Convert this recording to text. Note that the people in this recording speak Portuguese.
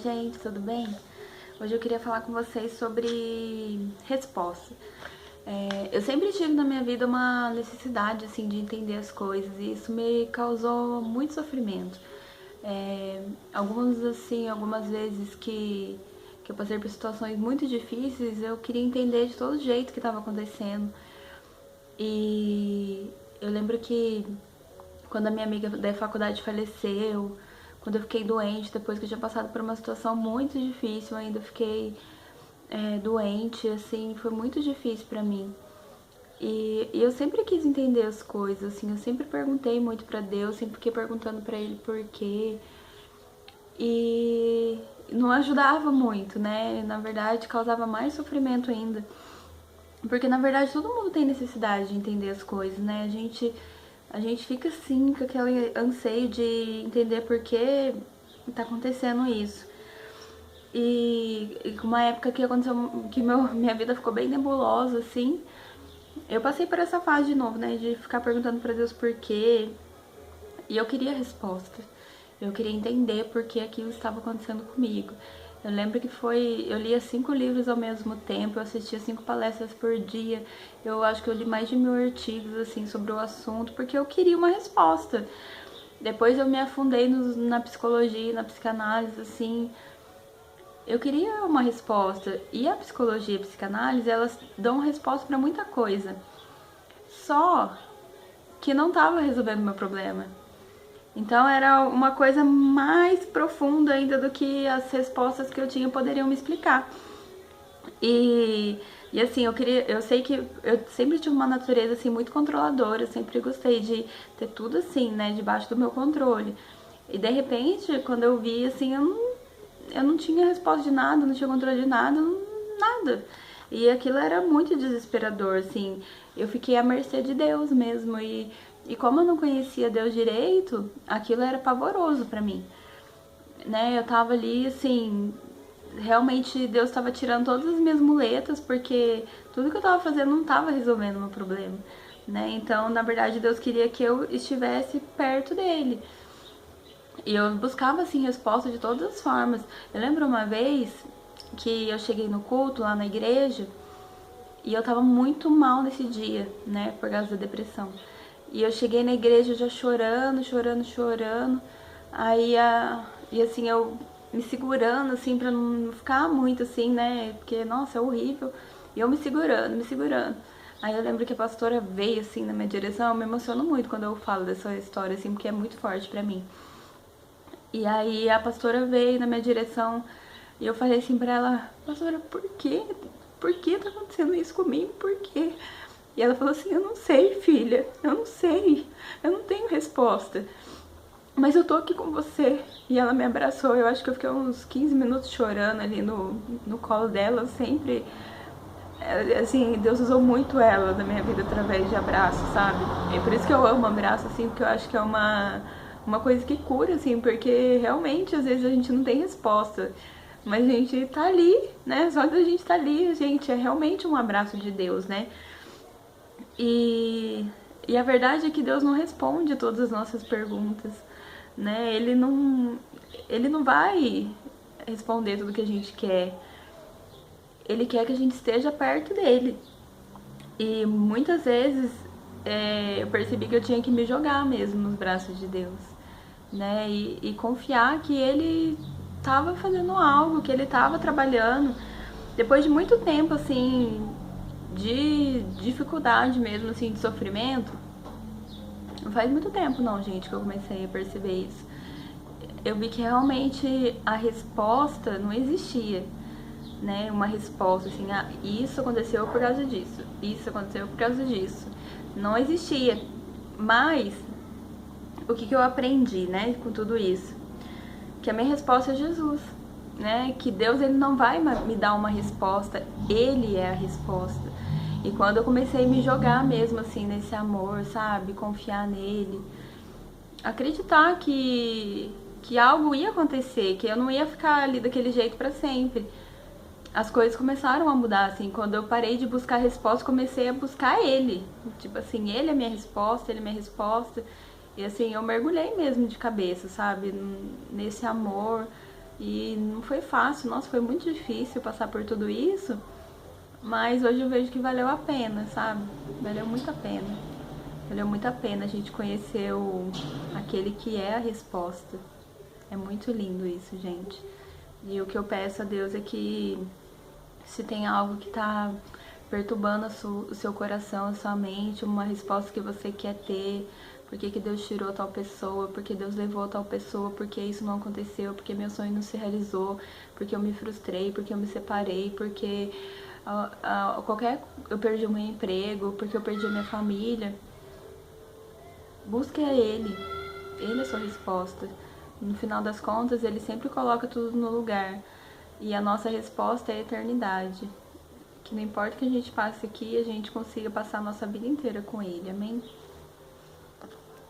gente, tudo bem? Hoje eu queria falar com vocês sobre resposta. Eu sempre tive na minha vida uma necessidade assim de entender as coisas e isso me causou muito sofrimento. Algumas vezes que eu passei por situações muito difíceis, eu queria entender de todo jeito o que estava acontecendo. E eu lembro que quando a minha amiga da faculdade faleceu, quando eu fiquei doente, depois que eu tinha passado por uma situação muito difícil, eu ainda fiquei doente, assim, foi muito difícil pra mim. E eu sempre quis entender as coisas, assim, eu sempre perguntei muito pra Deus, sempre fiquei perguntando pra Ele por quê. E não ajudava muito, né? Na verdade, causava mais sofrimento ainda. Porque na verdade todo mundo tem necessidade de entender as coisas, né? A gente fica assim com aquele anseio de entender por que tá acontecendo isso. E uma época que aconteceu que minha vida ficou bem nebulosa, assim, eu passei por essa fase de novo, né? De ficar perguntando pra Deus por quê. E eu queria resposta. Eu queria entender por que aquilo estava acontecendo comigo. Eu lembro que eu lia 5 livros ao mesmo tempo, eu assistia 5 palestras por dia. Eu acho que eu li mais de 1000 artigos, assim, sobre o assunto, porque eu queria uma resposta. Depois eu me afundei na psicologia, na psicanálise, assim. Eu queria uma resposta. E a psicologia e a psicanálise, elas dão resposta para muita coisa. Só que não estava resolvendo o meu problema. Então era uma coisa mais profunda ainda do que as respostas que eu tinha poderiam me explicar. E assim, eu sei que eu sempre tive uma natureza assim muito controladora, eu sempre gostei de ter tudo assim, né, debaixo do meu controle. E de repente, quando eu vi assim, eu não tinha resposta de nada, não tinha controle de nada, nada. E aquilo era muito desesperador, assim. Eu fiquei à mercê de Deus mesmo. E como eu não conhecia Deus direito, aquilo era pavoroso pra mim. Né? Eu tava ali, assim, realmente Deus estava tirando todas as minhas muletas, porque tudo que eu tava fazendo não tava resolvendo o meu problema. Né? Então, na verdade, Deus queria que eu estivesse perto dele. E eu buscava, assim, resposta de todas as formas. Eu lembro uma vez que eu cheguei no culto lá na igreja e eu tava muito mal nesse dia, né, por causa da depressão. E eu cheguei na igreja já chorando, chorando, chorando. E assim, eu me segurando, assim, pra não ficar muito assim, né, porque, nossa, é horrível. E eu me segurando, me segurando. Aí eu lembro que a pastora veio, assim, na minha direção. Eu me emociono muito quando eu falo dessa história, assim, porque é muito forte pra mim. E aí a pastora veio na minha direção e eu falei assim pra ela, pastora, por quê? Por que tá acontecendo isso comigo? Por quê? E ela falou assim, eu não sei, filha, eu não sei, eu não tenho resposta. Mas eu tô aqui com você. E ela me abraçou, eu acho que eu fiquei uns 15 minutos chorando ali no colo dela, sempre. Assim, Deus usou muito ela na minha vida através de abraço, sabe? É por isso que eu amo abraço, assim, porque eu acho que é uma coisa que cura, assim, porque realmente às vezes a gente não tem resposta, mas a gente tá ali, né? Só que a gente tá ali, gente, é realmente um abraço de Deus, né? E, e a verdade é que Deus não responde todas as nossas perguntas, né? Ele não vai responder tudo que a gente quer. Ele quer que a gente esteja perto dele. E muitas vezes eu percebi que eu tinha que me jogar mesmo nos braços de Deus, né? E confiar que Ele estava fazendo algo, que Ele estava trabalhando. Depois de muito tempo, assim, de dificuldade mesmo, assim, de sofrimento, não faz muito tempo não, gente, que eu comecei a perceber isso. Eu vi que realmente a resposta não existia, né? Uma resposta assim, ah, isso aconteceu por causa disso, isso aconteceu por causa disso. Não existia. Mas o que eu aprendi, né, com tudo isso? Que a minha resposta é Jesus, né? Que Deus, ele não vai me dar uma resposta, ele é a resposta. E quando eu comecei a me jogar mesmo assim nesse amor, sabe? Confiar nele, acreditar que algo ia acontecer, que eu não ia ficar ali daquele jeito para sempre. As coisas começaram a mudar, assim, quando eu parei de buscar a resposta, comecei a buscar ele. Tipo assim, ele é minha resposta, ele é minha resposta. E assim, eu mergulhei mesmo de cabeça, sabe? Nesse amor. E não foi fácil, nossa, foi muito difícil passar por tudo isso, mas hoje eu vejo que valeu a pena, sabe? Valeu muito a pena. Valeu muito a pena a gente conhecer aquele que é a resposta. É muito lindo isso, gente. E o que eu peço a Deus é que se tem algo que tá perturbando o seu coração, a sua mente, uma resposta que você quer ter, por que Deus tirou tal pessoa, por que Deus levou tal pessoa, por que isso não aconteceu, porque meu sonho não se realizou, porque eu me frustrei, porque eu me separei, porque eu perdi o meu emprego, porque eu perdi a minha família. Busque a Ele. Ele é a sua resposta. No final das contas, Ele sempre coloca tudo no lugar. E a nossa resposta é a eternidade. Que não importa que a gente passe aqui, a gente consiga passar a nossa vida inteira com Ele. Amém?